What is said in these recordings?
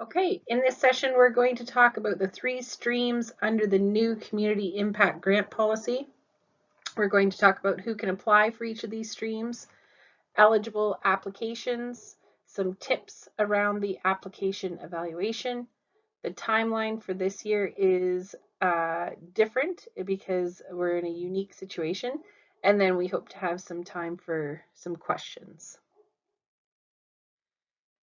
Okay, in this session, we're going to talk about the three streams under the new Community Impact Grant Policy. We're going to talk about who can apply for each of these streams, eligible applications, some tips around the application evaluation. The timeline for this year is different because we're in a unique situation, and then we hope to have some time for some questions.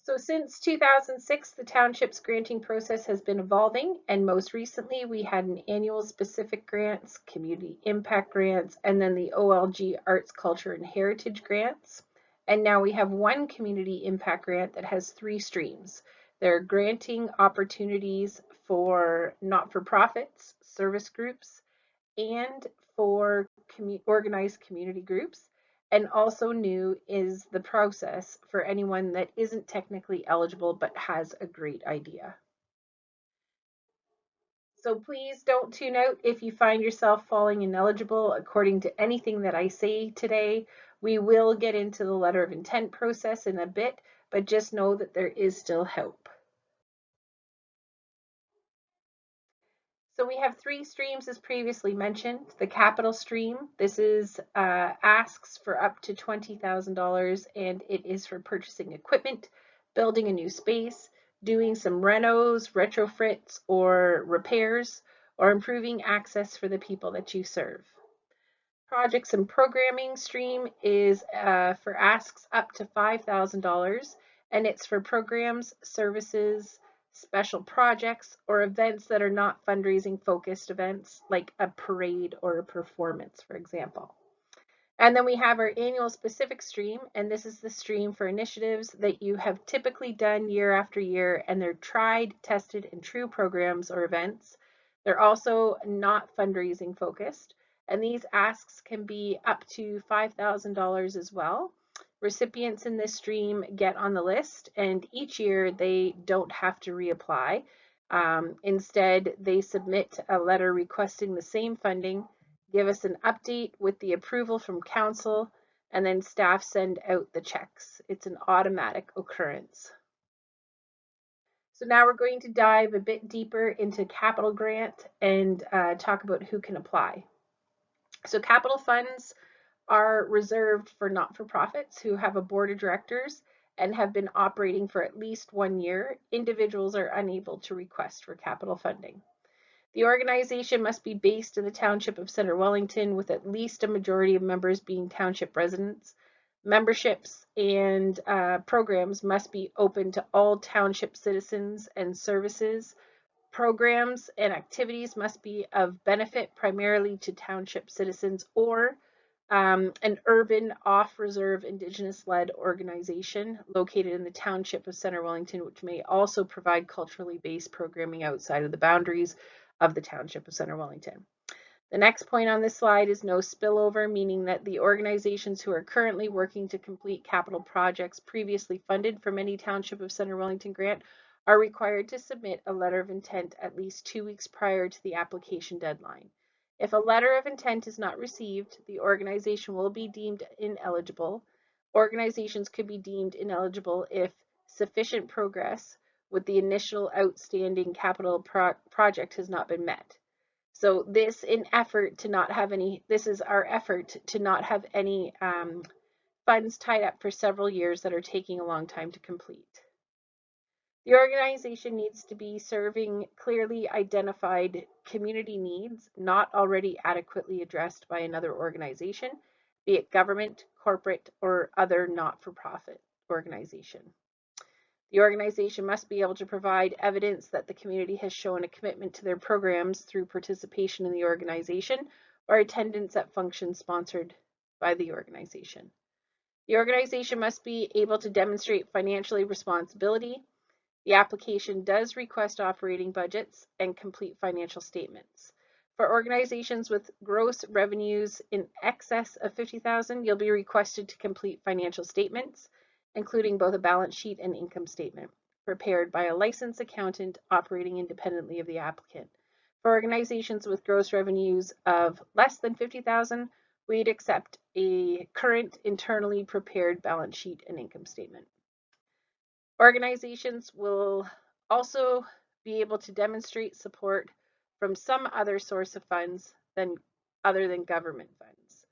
So since 2006, the township's granting process has been evolving, and most recently we had an annual specific grants, community impact grants, and then the OLG Arts, Culture, and Heritage grants. And now we have one community impact grant that has three streams. They're granting opportunities for not-for-profits, service groups, and for organized community groups. And also new is the process for anyone that isn't technically eligible but has a great idea. So please don't tune out if you find yourself falling ineligible according to anything that I say today. We will get into the letter of intent process in a bit, but just know that there is still hope. So we have three streams as previously mentioned. The capital stream, this is asks for up to $20,000 and it is for purchasing equipment, building a new space, doing some renos, retrofits, or repairs, or improving access for the people that you serve. Projects and programming stream is for asks up to $5,000 and it's for programs, services, special projects, or events that are not fundraising focused events like a parade or a performance, for example. And then we have our annual specific stream, and this is the stream for initiatives that you have typically done year after year, and they're tried, tested, and true programs or events. They're also not fundraising focused, and these asks can be up to $5,000 as well. Recipients in this stream get on the list, and each year they don't have to reapply. Instead, they submit a letter requesting the same funding, give us an update with the approval from council, and then staff send out the checks. It's an automatic occurrence. So now we're going to dive a bit deeper into capital grant and talk about who can apply. So capital funds are reserved for not-for-profits who have a board of directors and have been operating for at least 1 year. Individuals are unable to request for capital funding. The organization must be based in the Township of Centre Wellington with at least a majority of members being township residents. Memberships and programs must be open to all township citizens and services. Programs and activities must be of benefit primarily to township citizens or an urban off-reserve Indigenous-led organization located in the Township of Centre Wellington, which may also provide culturally based programming outside of the boundaries of the Township of Centre Wellington. The next point on this slide is no spillover, meaning that the organizations who are currently working to complete capital projects previously funded from any Township of Centre Wellington grant are required to submit a letter of intent at least 2 weeks prior to the application deadline. If a letter of intent is not received, the organization will be deemed ineligible. Organizations could be deemed ineligible if sufficient progress with the initial outstanding capital project has not been met. So this is our effort to not have any funds tied up for several years that are taking a long time to complete. The organization needs to be serving clearly identified community needs not already adequately addressed by another organization, be it government, corporate, or other not-for-profit organization. The organization must be able to provide evidence that the community has shown a commitment to their programs through participation in the organization or attendance at functions sponsored by the organization. The organization must be able to demonstrate financial responsibility. The application does request operating budgets and complete financial statements. For organizations with gross revenues in excess of $50,000, you'll be requested to complete financial statements, including both a balance sheet and income statement, prepared by a licensed accountant operating independently of the applicant. For organizations with gross revenues of less than $50,000, we'd accept a current internally prepared balance sheet and income statement. Organizations will also be able to demonstrate support from some other source of funds other than government funds.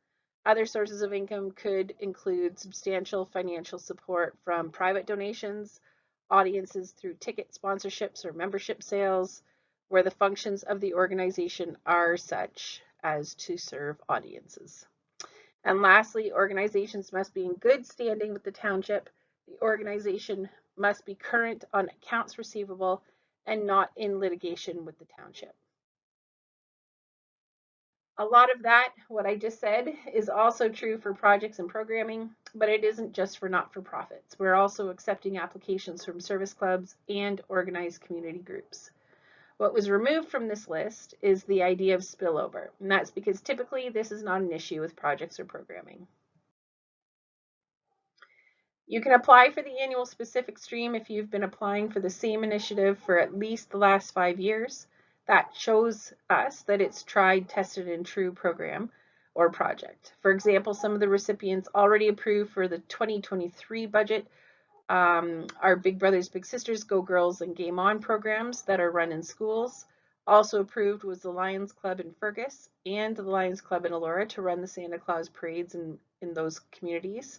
Other sources of income could include substantial financial support from private donations, audiences through ticket sponsorships or membership sales, where the functions of the organization are such as to serve audiences. And lastly, organizations must be in good standing with the township. The organization must be current on accounts receivable and not in litigation with the township. A lot of that, what I just said, is also true for projects and programming, but it isn't just for not-for-profits. We're also accepting applications from service clubs and organized community groups. What was removed from this list is the idea of spillover, and that's because typically this is not an issue with projects or programming. You can apply for the annual specific stream if you've been applying for the same initiative for at least the last 5 years. That shows us that it's tried, tested, and true program or project. For example, some of the recipients already approved for the 2023 budget are Big Brothers Big Sisters, Go Girls, and Game On programs that are run in schools. Also approved was the Lions Club in Fergus and the Lions Club in Elora to run the Santa Claus parades in those communities.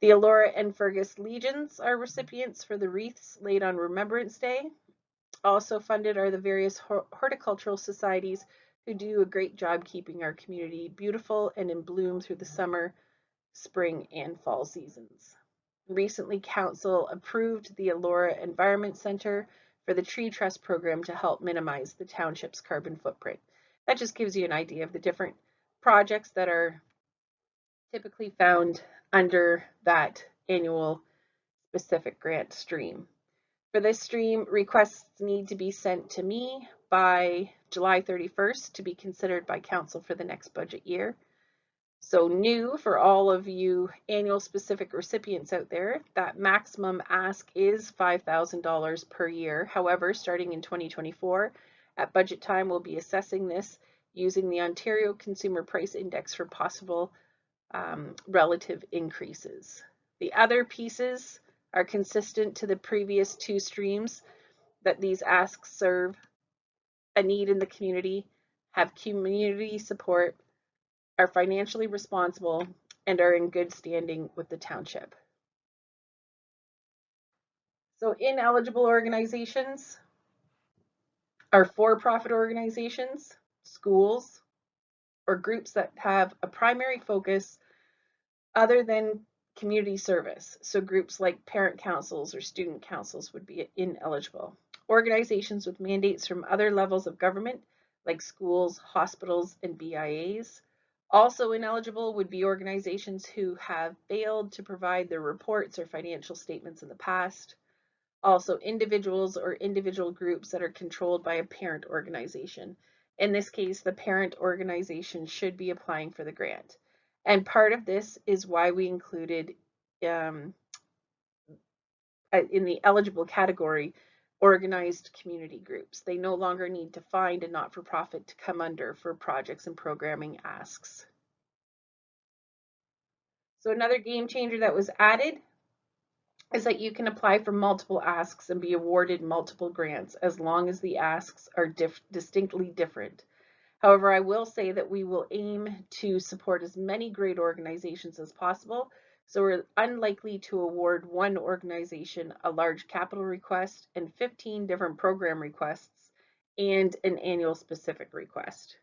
The Elora and Fergus Legions are recipients for the wreaths laid on Remembrance Day. Also funded are the various horticultural societies who do a great job keeping our community beautiful and in bloom through the summer, spring, and fall seasons. Recently, Council approved the Elora Environment Center for the Tree Trust program to help minimize the township's carbon footprint. That just gives you an idea of the different projects that are typically found under that annual specific grant stream. For this stream, requests need to be sent to me by July 31st to be considered by Council for the next budget year. So new for all of you annual specific recipients out there, that maximum ask is $5,000 per year. However, starting in 2024, at budget time, we'll be assessing this using the Ontario Consumer Price Index for possible relative increases. The other pieces are consistent to the previous two streams, that these asks serve a need in the community, have community support, are financially responsible, and are in good standing with the township. So ineligible organizations are for-profit organizations, schools, or groups that have a primary focus other than community service. So groups like parent councils or student councils would be ineligible. Organizations with mandates from other levels of government, like schools, hospitals, and BIAs. Also ineligible would be organizations who have failed to provide their reports or financial statements in the past. Also individuals or individual groups that are controlled by a parent organization. In this case, the parent organization should be applying for the grant. And part of this is why we included in the eligible category organized community groups. They no longer need to find a not-for-profit to come under for projects and programming asks. So another game changer that was added is that you can apply for multiple asks and be awarded multiple grants as long as the asks are distinctly different. However, I will say that we will aim to support as many great organizations as possible, so we're unlikely to award one organization a large capital request and 15 different program requests and an annual specific request.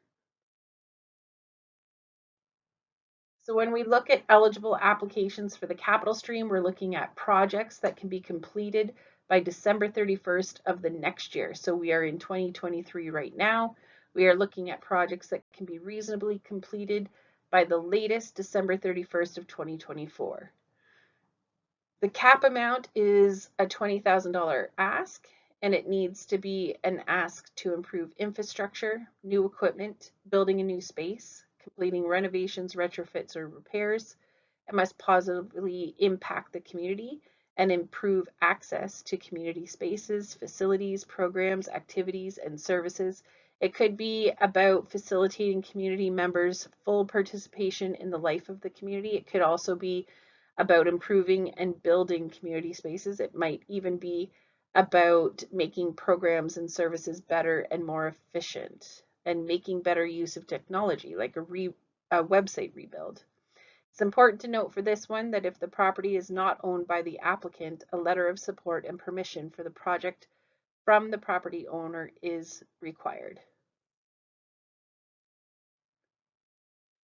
So when we look at eligible applications for the capital stream, we're looking at projects that can be completed by December 31st of the next year. So we are in 2023 right now. We are looking at projects that can be reasonably completed by the latest December 31st of 2024. The cap amount is a $20,000 ask, and it needs to be an ask to improve infrastructure, new equipment, building a new space, completing renovations, retrofits, or repairs. It must positively impact the community and improve access to community spaces, facilities, programs, activities, and services. It could be about facilitating community members' full participation in the life of the community. It could also be about improving and building community spaces. It might even be about making programs and services better and more efficient and making better use of technology, like a website rebuild. It's important to note for this one that if the property is not owned by the applicant, a letter of support and permission for the project from the property owner is required.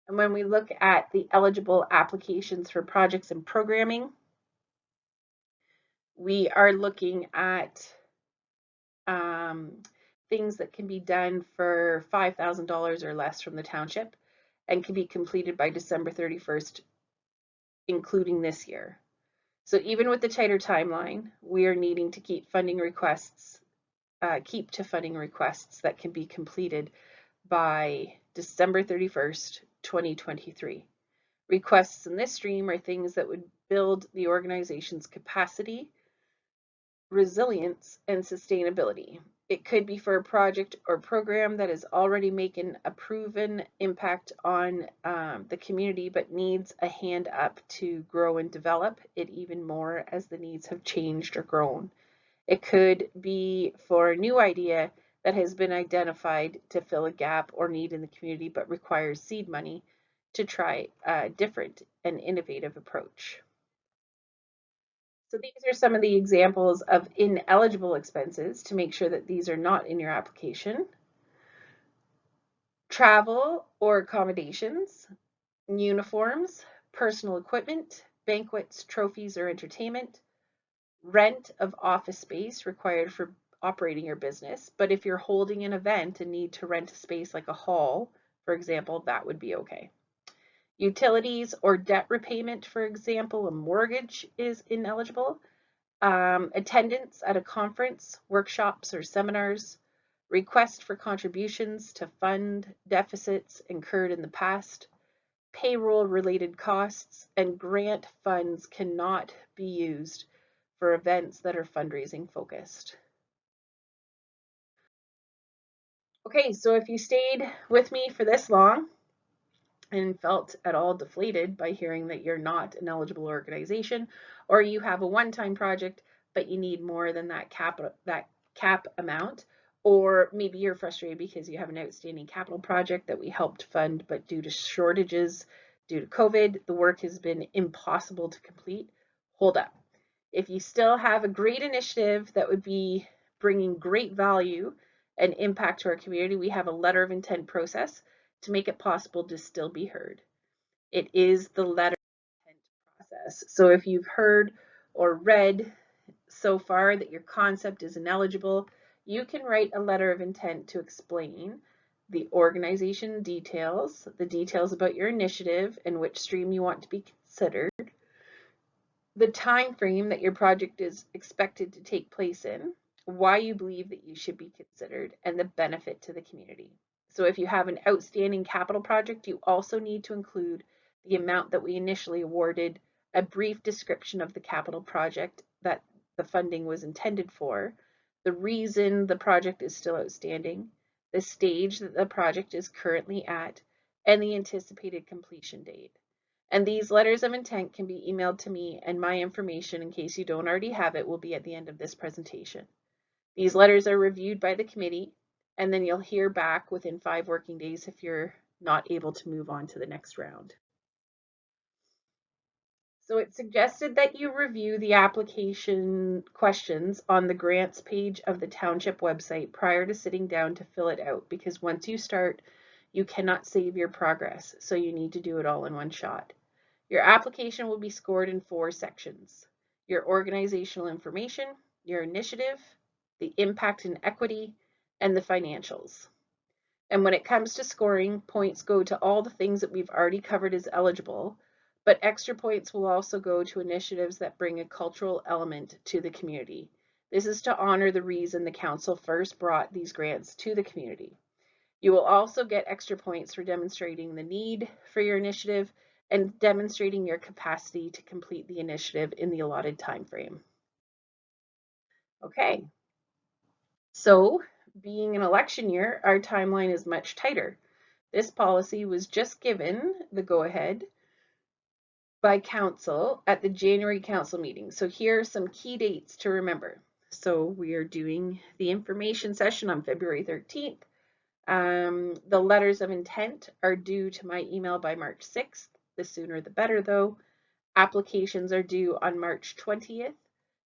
And when we look at the eligible applications for projects and programming, we are looking at things that can be done for $5,000 or less from the township and can be completed by December 31st, including this year. So even with the tighter timeline, we are needing to keep funding requests, to funding requests that can be completed by December 31st, 2023. Requests in this stream are things that would build the organization's capacity, resilience, and sustainability. It could be for a project or program that is already making a proven impact on the community, but needs a hand up to grow and develop it even more as the needs have changed or grown. It could be for a new idea that has been identified to fill a gap or need in the community, but requires seed money to try a different and innovative approach. So these are some of the examples of ineligible expenses to make sure that these are not in your application. Travel or accommodations, uniforms, personal equipment, banquets, trophies, or entertainment, rent of office space required for operating your business. But if you're holding an event and need to rent a space like a hall, for example, that would be okay. Utilities or debt repayment, for example, a mortgage is ineligible. Attendance at a conference, workshops, or seminars, request for contributions to fund deficits incurred in the past, payroll-related costs, and grant funds cannot be used for events that are fundraising focused. Okay, so if you stayed with me for this long and felt at all deflated by hearing that you're not an eligible organization, or you have a one-time project but you need more than that cap amount, or maybe you're frustrated because you have an outstanding capital project that we helped fund, but due to shortages, due to COVID, the work has been impossible to complete, hold up. If you still have a great initiative that would be bringing great value and impact to our community, we have a letter of intent process to make it possible to still be heard. It is the letter of intent process. So if you've heard or read so far that your concept is ineligible, you can write a letter of intent to explain the organization details, the details about your initiative and which stream you want to be considered, the time frame that your project is expected to take place in, why you believe that you should be considered, and the benefit to the community. So if you have an outstanding capital project, you also need to include the amount that we initially awarded, a brief description of the capital project that the funding was intended for, the reason the project is still outstanding, the stage that the project is currently at, and the anticipated completion date. And these letters of intent can be emailed to me, and my information, in case you don't already have it, will be at the end of this presentation. These letters are reviewed by the committee, and then you'll hear back within 5 working days if you're not able to move on to the next round. So it's suggested that you review the application questions on the grants page of the township website prior to sitting down to fill it out, because once you start, you cannot save your progress, so you need to do it all in one shot. Your application will be scored in 4 sections: your organizational information, your initiative, the impact and equity, and the financials. And when it comes to scoring, points go to all the things that we've already covered as eligible, but extra points will also go to initiatives that bring a cultural element to the community. This is to honor the reason the council first brought these grants to the community. You will also get extra points for demonstrating the need for your initiative and demonstrating your capacity to complete the initiative in the allotted time frame. Okay, so being an election year, our timeline is much tighter. This policy was just given the go-ahead by council at the January council meeting. So here are some key dates to remember. So we are doing the information session on February 13th. The letters of intent are due to my email by March 6th. The sooner the better, though. Applications are due on March 20th.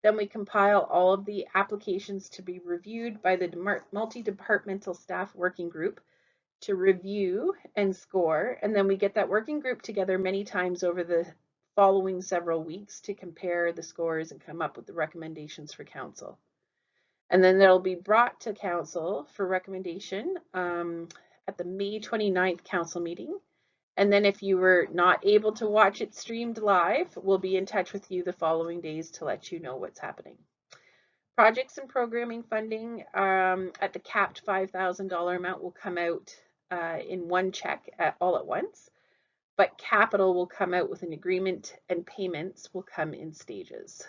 Then we compile all of the applications to be reviewed by the multi-departmental staff working group to review and score. And then we get that working group together many times over the following several weeks to compare the scores and come up with the recommendations for council. And then they'll be brought to council for recommendation at the May 29th council meeting. And then if you were not able to watch it streamed live, we'll be in touch with you the following days to let you know what's happening. Projects and programming funding at the capped $5,000 amount will come out in one check all at once, but capital will come out with an agreement and payments will come in stages.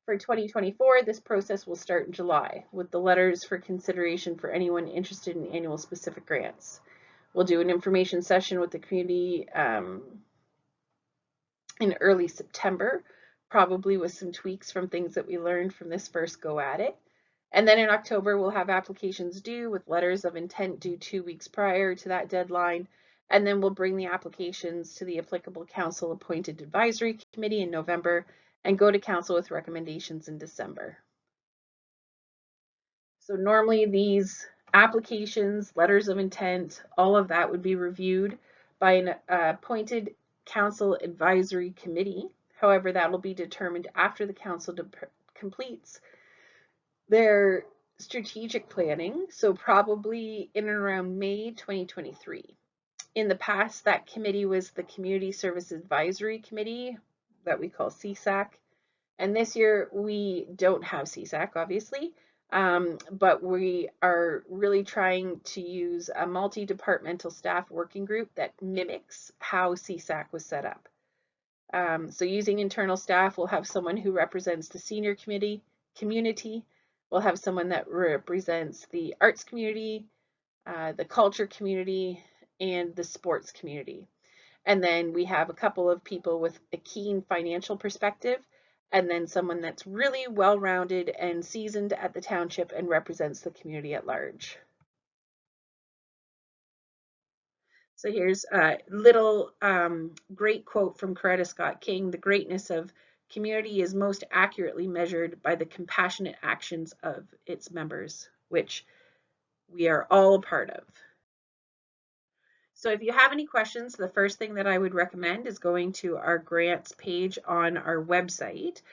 For 2024, this process will start in July with the letters for consideration for anyone interested in annual specific grants. We'll do an information session with the community in early September, probably with some tweaks from things that we learned from this first go at it. And then in October, we'll have applications due with letters of intent due 2 weeks prior to that deadline. And then we'll bring the applications to the applicable council appointed advisory committee in November and go to council with recommendations in December. So normally these applications, letters of intent, all of that would be reviewed by an appointed council advisory committee. However, that will be determined after the council completes their strategic planning, so probably in and around May 2023. In the past, that committee was the Community Service Advisory Committee that we call CSAC. And this year we don't have CSAC, obviously, but we are really trying to use a multi-departmental staff working group that mimics how CSAC was set up. So using internal staff, we'll have someone who represents the senior community. We'll have someone that represents the arts community, the culture community, and the sports community. And then we have a couple of people with a keen financial perspective, and then someone that's really well-rounded and seasoned at the township and represents the community at large. So here's a little great quote from Coretta Scott King: "The greatness of community is most accurately measured by the compassionate actions of its members," which we are all a part of. So if you have any questions, the first thing that I would recommend is going to our grants page on our website.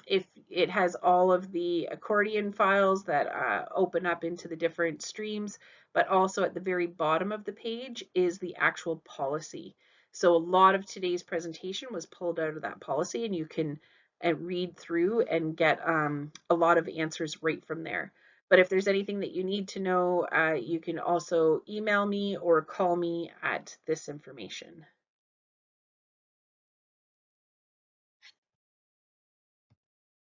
If it has all of the accordion files that open up into the different streams, but also at the very bottom of the page is the actual policy. So a lot of today's presentation was pulled out of that policy, and you can read through and get a lot of answers right from there. But if there's anything that you need to know, you can also email me or call me at this information.